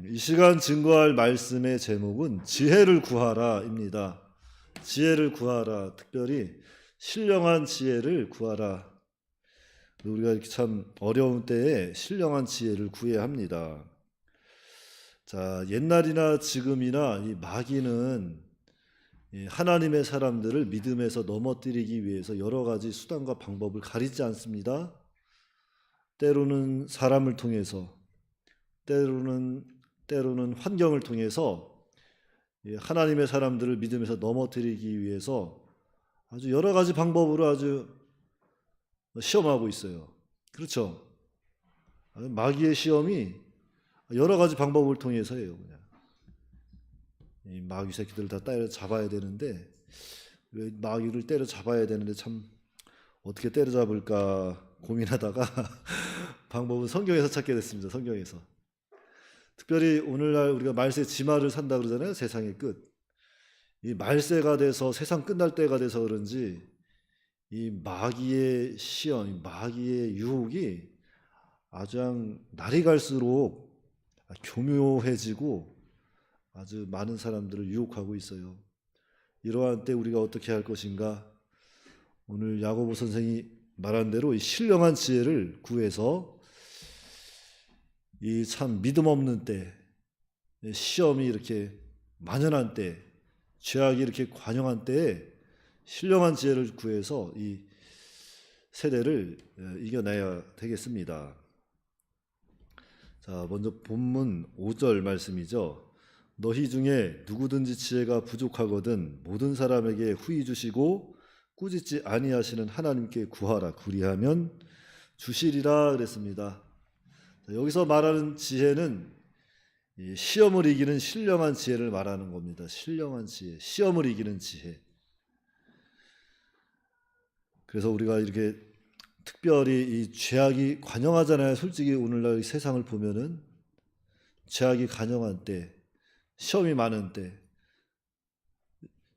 이 시간 증거할 말씀의 제목은 지혜를 구하라입니다. 지혜를 구하라. 특별히 신령한 지혜를 구하라. 우리가 이렇게 참 어려운 때에 신령한 지혜를 구해야 합니다. 자, 옛날이나 지금이나 이 마귀는 하나님의 사람들을 믿음에서 넘어뜨리기 위해서 여러 가지 수단과 방법을 가리지 않습니다. 때로는 사람을 통해서, 때로는 환경을 통해서 하나님의 사람들을 믿음에서 넘어뜨리기 위해서 아주 여러 가지 방법으로 아주 시험하고 있어요. 그렇죠? 마귀의 시험이 여러 가지 방법을 통해서 해요. 그냥 이 마귀 새끼들을 다 때려잡아야 되는데, 마귀를 때려잡아야 되는데 참 어떻게 때려잡을까 고민하다가 방법은 성경에서 찾게 됐습니다. 성경에서. 특별히 오늘날 우리가 말세 지마를 산다 그러잖아요. 세상의 끝. 이 말세가 돼서 세상 끝날 때가 돼서 그런지 이 마귀의 시험, 마귀의 유혹이 아주 날이 갈수록 교묘해지고 아주 많은 사람들을 유혹하고 있어요. 이러한 때 우리가 어떻게 할 것인가? 오늘 야고보 선생이 말한 대로 이 신령한 지혜를 구해서 이 참 믿음 없는 때, 시험이 이렇게 만연한 때, 죄악이 이렇게 관영한 때에 신령한 지혜를 구해서 이 세대를 이겨내야 되겠습니다. 자, 먼저 본문 5절 말씀이죠. 너희 중에 누구든지 지혜가 부족하거든 모든 사람에게 후히 주시고 꾸짖지 아니하시는 하나님께 구하라. 그리하면 주시리라 그랬습니다. 여기서 말하는 지혜는 시험을 이기는 신령한 지혜를 말하는 겁니다. 신령한 지혜, 시험을 이기는 지혜. 그래서 우리가 이렇게 특별히 이 죄악이 관영하잖아요. 솔직히 오늘날 세상을 보면은 죄악이 관영한 때, 시험이 많은 때,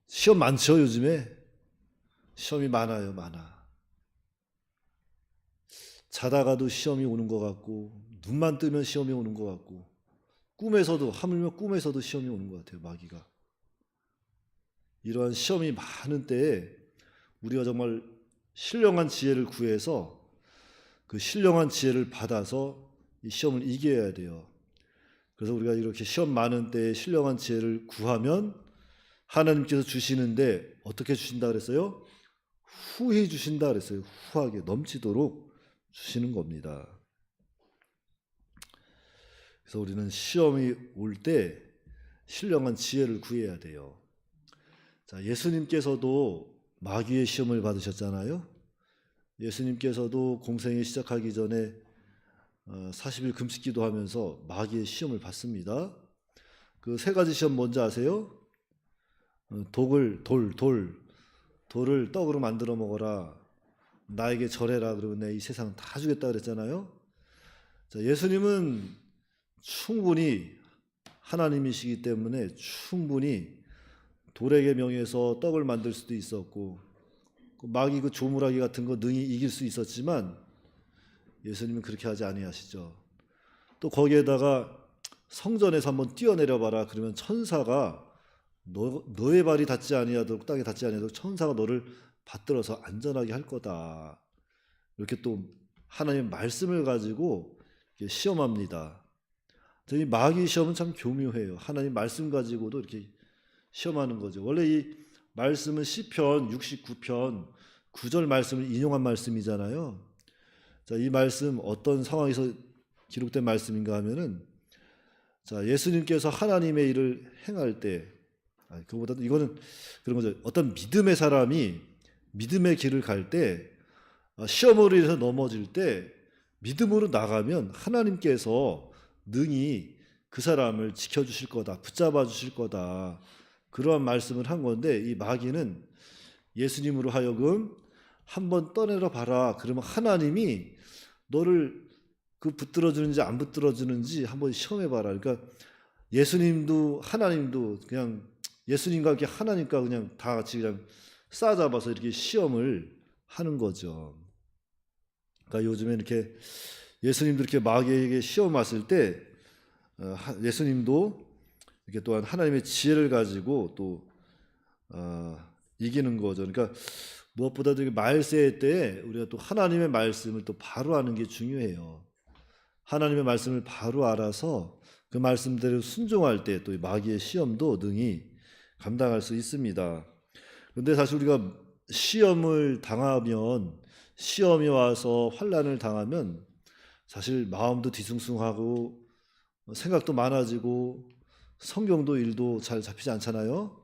시험 많죠. 요즘에 시험이 많아요. 많아. 자다가도 시험이 오는 것 같고, 눈만 뜨면 시험이 오는 것 같고, 꿈에서도, 하물며 꿈에서도 시험이 오는 것 같아요. 마귀가. 이러한 시험이 많은 때에 우리가 정말 신령한 지혜를 구해서 그 신령한 지혜를 받아서 이 시험을 이겨야 돼요. 그래서 우리가 이렇게 시험 많은 때에 신령한 지혜를 구하면 하나님께서 주시는데 어떻게 주신다 그랬어요? 후히 주신다 그랬어요. 후하게 넘치도록 주시는 겁니다. 그래서 우리는 시험이 올 때 신령한 지혜를 구해야 돼요. 자, 예수님께서도 마귀의 시험을 받으셨잖아요. 예수님께서도 공생애 시작하기 전에 40일 금식기도 하면서 마귀의 시험을 받습니다. 그 세 가지 시험 뭔지 아세요? 돌을 떡으로 만들어 먹어라. 나에게 절해라. 그러면 내 이 세상 다 주겠다 그랬잖아요. 자, 예수님은 충분히 하나님이시기 때문에 충분히 돌에게 명해서 떡을 만들 수도 있었고, 마귀 그 조물아기 같은 거 능히 이길 수 있었지만 예수님은 그렇게 하지 아니하시죠. 또 거기에다가 성전에서 한번 뛰어내려 봐라. 그러면 천사가 너의 발이 닿지 아니하도록, 땅에 닿지 아니하도록 천사가 너를 받들어서 안전하게 할 거다. 이렇게 또 하나님의 말씀을 가지고 시험합니다. 이 마귀 시험은 참 교묘해요. 하나님 말씀 가지고도 이렇게 시험하는 거죠. 원래 이 말씀은 시편 69편 9절 말씀을 인용한 말씀이잖아요. 자, 이 말씀 어떤 상황에서 기록된 말씀인가 하면은, 자, 예수님께서 하나님의 일을 행할 때, 그거보다 이거는 그런 거죠. 어떤 믿음의 사람이 믿음의 길을 갈 때, 시험으로 인해서 넘어질 때 믿음으로 나가면 하나님께서 능히 그 사람을 지켜주실 거다, 붙잡아 주실 거다, 그러한 말씀을 한 건데, 이 마귀는 예수님으로 하여금 한번 떠내려 봐라. 그러면 하나님이 너를 그 붙들어주는지 안 붙들어주는지 한번 시험해봐라. 그러니까 예수님도 하나님도 그냥 예수님과 이렇게 하나님과 그냥 다 같이 그냥 싸잡아서 이렇게 시험을 하는 거죠. 그러니까 요즘에 이렇게 예수님도 이렇게 마귀에게 시험 왔을 때 예수님도 이렇게 또한 하나님의 지혜를 가지고 또 이기는 거죠. 그러니까 무엇보다도 말세 때 우리가 또 하나님의 말씀을 또 바로 아는 게 중요해요. 하나님의 말씀을 바로 알아서 그 말씀대로 순종할 때 또 마귀의 시험도 능히 감당할 수 있습니다. 그런데 사실 우리가 시험을 당하면, 시험이 와서 환난을 당하면 사실 마음도 뒤숭숭하고 생각도 많아지고 성경도 일도 잘 잡히지 않잖아요.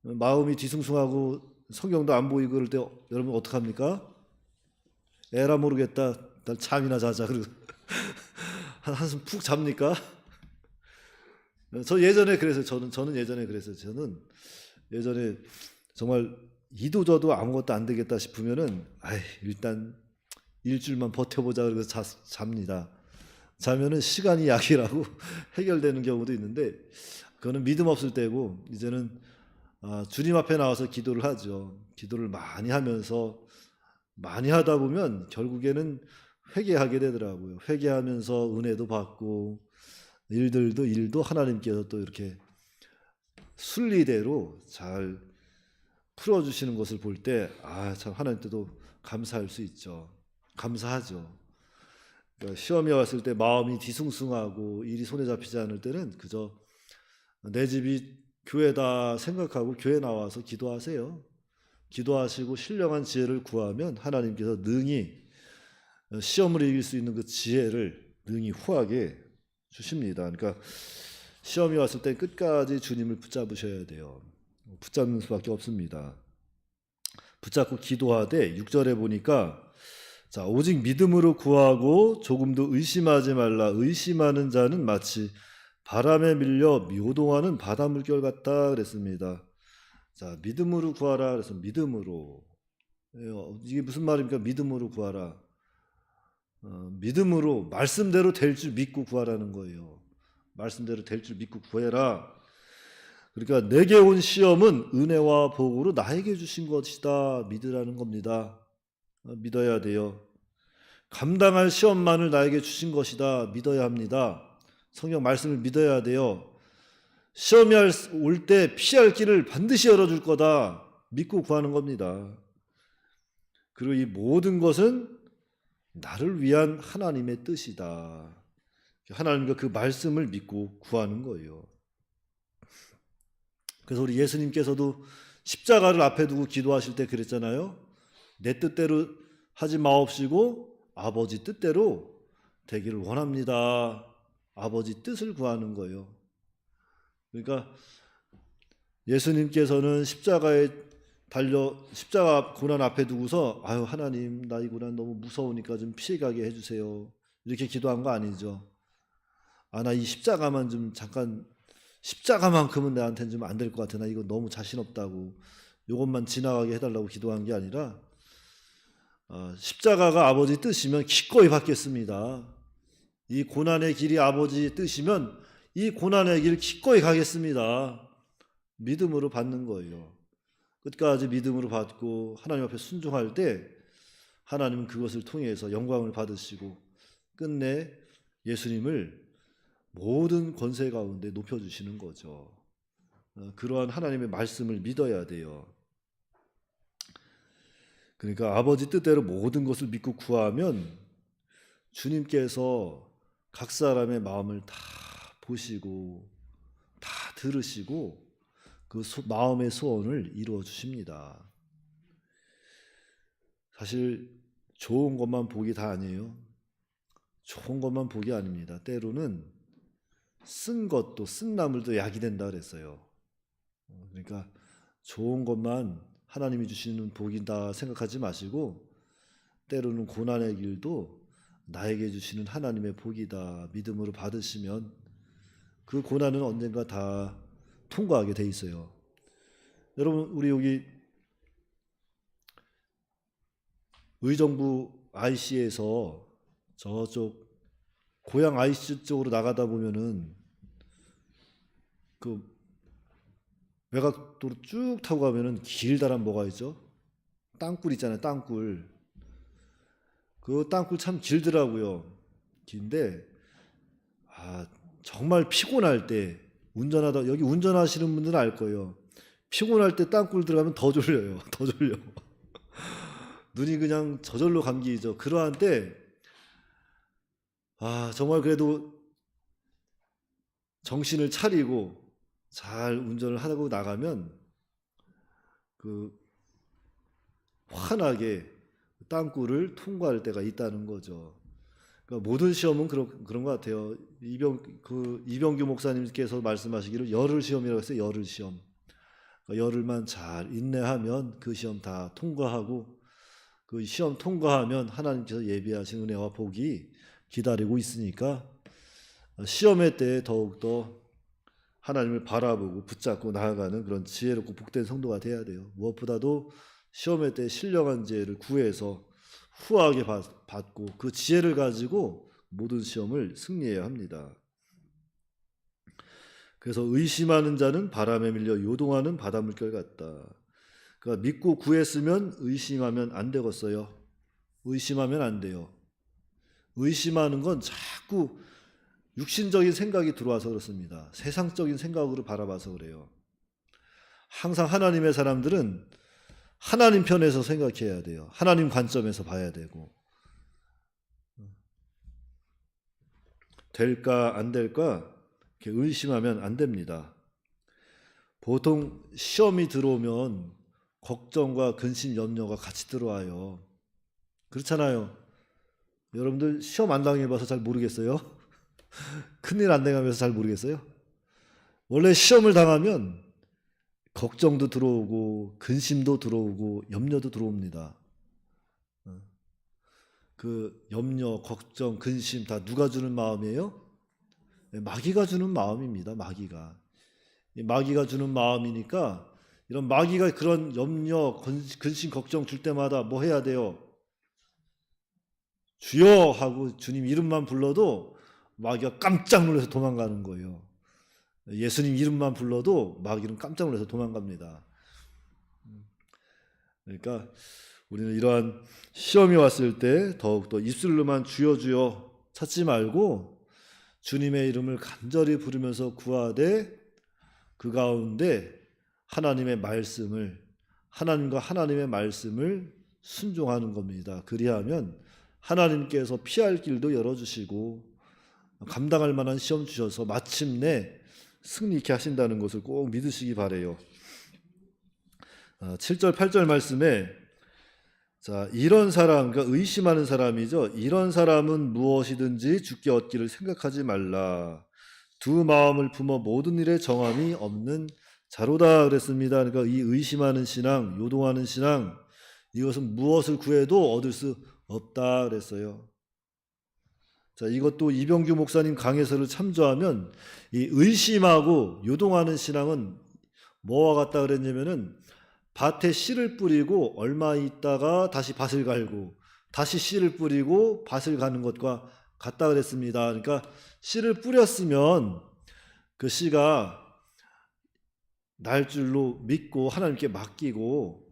마음이 뒤숭숭하고 성경도 안 보이고 그럴 때 여러분 어떡합니까? 에라 모르겠다. 난 잠이나 자자. 그리고 한숨 푹 잡니까? 저 예전에 그래서 저는 예전에 그래서 저는 예전에 정말 이도저도 아무것도 안 되겠다 싶으면은 일단 일주일만 버텨보자 그러고 잡니다. 자면은 시간이 약이라고 해결되는 경우도 있는데 그거는 믿음 없을 때고 이제는 주님 앞에 나와서 기도를 하죠. 기도를 많이 하면서 많이 하다 보면 결국에는 회개하게 되더라고요. 회개하면서 은혜도 받고 일도 하나님께서 또 이렇게 순리대로 잘 풀어주시는 것을 볼 때 참 하나님께도 감사할 수 있죠. 감사하죠. 그러니까 시험이 왔을 때 마음이 뒤숭숭하고 일이 손에 잡히지 않을 때는 그저 내 집이 교회다 생각하고 교회 나와서 기도하세요. 기도하시고 신령한 지혜를 구하면 하나님께서 능히 시험을 이길 수 있는 그 지혜를 능히 후하게 주십니다. 그러니까 시험이 왔을 때 끝까지 주님을 붙잡으셔야 돼요. 붙잡는 수밖에 없습니다. 붙잡고 기도하되 6절에 보니까 자, 오직 믿음으로 구하고 조금도 의심하지 말라. 의심하는 자는 마치 바람에 밀려 요동하는 바다 물결 같다 그랬습니다. 자, 믿음으로 구하라. 그래서 믿음으로. 이게 무슨 말입니까? 믿음으로 구하라. 믿음으로 말씀대로 될 줄 믿고 구하라는 거예요. 말씀대로 될 줄 믿고 구해라. 그러니까 내게 온 시험은 은혜와 복으로 나에게 주신 것이다. 믿으라는 겁니다. 믿어야 돼요. 감당할 시험만을 나에게 주신 것이다. 믿어야 합니다. 성경 말씀을 믿어야 돼요. 시험이 올 때 피할 길을 반드시 열어줄 거다. 믿고 구하는 겁니다. 그리고 이 모든 것은 나를 위한 하나님의 뜻이다. 하나님과 그 말씀을 믿고 구하는 거예요. 그래서 우리 예수님께서도 십자가를 앞에 두고 기도하실 때 그랬잖아요. 내 뜻대로 하지 마옵시고 아버지 뜻대로 되기를 원합니다. 아버지 뜻을 구하는 거예요. 그러니까 예수님께서는 십자가 고난 앞에 두고서 하나님 나 이 고난 너무 무서우니까 좀 피해가게 해주세요. 이렇게 기도한 거 아니죠. 나 이 십자가만 좀 잠깐 십자가만큼은 나한테는 좀 안 될 것 같아. 나 이거 너무 자신 없다고 이것만 지나가게 해달라고 기도한 게 아니라 십자가가 아버지 뜻이면 기꺼이 받겠습니다. 이 고난의 길이 아버지 뜻이면 이 고난의 길 기꺼이 가겠습니다. 믿음으로 받는 거예요. 끝까지 믿음으로 받고 하나님 앞에 순종할 때 하나님은 그것을 통해서 영광을 받으시고 끝내 예수님을 모든 권세 가운데 높여주시는 거죠. 그러한 하나님의 말씀을 믿어야 돼요. 그러니까 아버지 뜻대로 모든 것을 믿고 구하면 주님께서 각 사람의 마음을 다 보시고 다 들으시고 그 마음의 소원을 이루어 주십니다. 사실 좋은 것만 복이 다 아니에요. 좋은 것만 복이 아닙니다. 때로는 쓴 것도 쓴 나물도 약이 된다 그랬어요. 그러니까 좋은 것만 하나님이 주시는 복이다 생각하지 마시고 때로는 고난의 길도 나에게 주시는 하나님의 복이다 믿음으로 받으시면 그 고난은 언젠가 다 통과하게 돼 있어요. 여러분 우리 여기 의정부 IC에서 저쪽 고향 IC 쪽으로 나가다 보면은 그 외곽도로 쭉 타고 가면은 길다란 뭐가 있죠? 땅굴 있잖아요, 땅굴. 그 땅굴 참 길더라고요. 긴데 정말 피곤할 때 운전하다, 여기 운전하시는 분들은 알 거예요. 피곤할 때 땅굴 들어가면 더 졸려요. 더 졸려. 눈이 그냥 저절로 감기죠. 그러한 때 정말 그래도 정신을 차리고 잘 운전을 하고 나가면 그 환하게 땅굴을 통과할 때가 있다는 거죠. 그러니까 모든 시험은 그런 것 같아요. 이병규 목사님께서 말씀하시기를 열흘 시험이라고 했어요. 열흘 시험. 그러니까 열흘만 잘 인내하면 그 시험 다 통과하고, 그 시험 통과하면 하나님께서 예비하신 은혜와 복이 기다리고 있으니까 시험의 때에 더욱더 하나님을 바라보고 붙잡고 나아가는 그런 지혜롭고 복된 성도가 돼야 돼요. 무엇보다도 시험의 때 신령한 지혜를 구해서 후하게 받고 그 지혜를 가지고 모든 시험을 승리해야 합니다. 그래서 의심하는 자는 바람에 밀려 요동하는 바닷물결 같다. 그러니까 믿고 구했으면 의심하면 안 되겠어요. 의심하면 안 돼요. 의심하는 건 자꾸 육신적인 생각이 들어와서 그렇습니다. 세상적인 생각으로 바라봐서 그래요. 항상 하나님의 사람들은 하나님 편에서 생각해야 돼요. 하나님 관점에서 봐야 되고, 될까 안 될까 이렇게 의심하면 안 됩니다. 보통 시험이 들어오면 걱정과 근심, 염려가 같이 들어와요. 그렇잖아요. 여러분들 시험 안 당해봐서 잘 모르겠어요? 큰일 안 당하면서 잘 모르겠어요? 원래 시험을 당하면 걱정도 들어오고 근심도 들어오고 염려도 들어옵니다. 그 염려, 걱정, 근심 다 누가 주는 마음이에요? 마귀가 주는 마음입니다. 마귀가 주는 마음이니까 이런 마귀가 그런 염려, 근심, 걱정 줄 때마다 뭐 해야 돼요? 주여 하고 주님 이름만 불러도 마귀가 깜짝 놀라서 도망가는 거예요. 예수님 이름만 불러도 마귀는 깜짝 놀라서 도망갑니다. 그러니까 우리는 이러한 시험이 왔을 때 더욱더 입술로만 주여 주여 찾지 말고 주님의 이름을 간절히 부르면서 구하되 그 가운데 하나님과 하나님의 말씀을 순종하는 겁니다. 그리하면 하나님께서 피할 길도 열어주시고 감당할 만한 시험 주셔서 마침내 승리케 하신다는 것을 꼭 믿으시기 바라요. 7절 8절 말씀에 이런 사람, 그러니까 의심하는 사람이죠. 이런 사람은 무엇이든지 주께 얻기를 생각하지 말라. 두 마음을 품어 모든 일에 정함이 없는 자로다 그랬습니다. 그러니까 이 의심하는 신앙, 요동하는 신앙, 이것은 무엇을 구해도 얻을 수 없다 그랬어요. 이것도 이병규 목사님 강해서를 참조하면 이 의심하고 요동하는 신앙은 뭐와 같다 그랬냐면은 밭에 씨를 뿌리고 얼마 있다가 다시 밭을 갈고 다시 씨를 뿌리고 밭을 가는 것과 같다 그랬습니다. 그러니까 씨를 뿌렸으면 그 씨가 날 줄로 믿고 하나님께 맡기고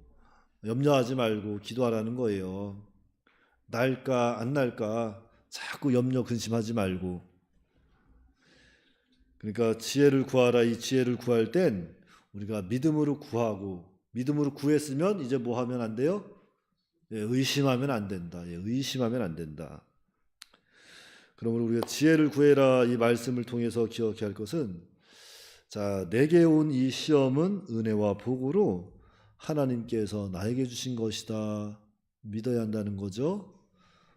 염려하지 말고 기도하라는 거예요. 날까 안 날까 자꾸 염려 근심하지 말고. 그러니까 지혜를 구하라. 이 지혜를 구할 땐 우리가 믿음으로 구하고, 믿음으로 구했으면 이제 뭐 하면 안 돼요? 의심하면 안 된다. 의심하면 안 된다. 그러므로 우리가 지혜를 구해라 이 말씀을 통해서 기억해야 할 것은, 내게 온 이 시험은 은혜와 복으로 하나님께서 나에게 주신 것이다. 믿어야 한다는 거죠.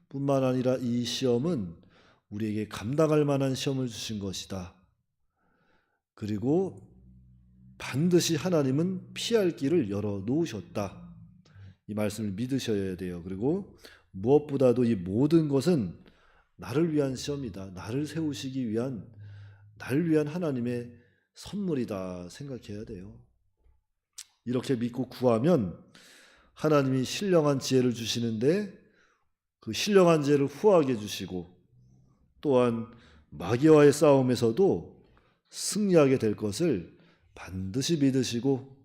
뿐만 아니라 이 시험은 우리에게 감당할 만한 시험을 주신 것이다. 그리고 반드시 하나님은 피할 길을 열어놓으셨다. 이 말씀을 믿으셔야 돼요. 그리고 무엇보다도 이 모든 것은 나를 위한 시험이다. 나를 세우시기 위한, 나를 위한 하나님의 선물이다 생각해야 돼요. 이렇게 믿고 구하면 하나님이 신령한 지혜를 주시는데 그 신령한 지혜를 후하게 주시고, 또한 마귀와의 싸움에서도 승리하게 될 것을 반드시 믿으시고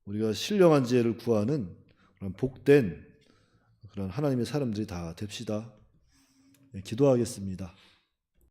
우리가 신령한 지혜를 구하는 그런 복된 그런 하나님의 사람들이 다 됩시다. 기도하겠습니다.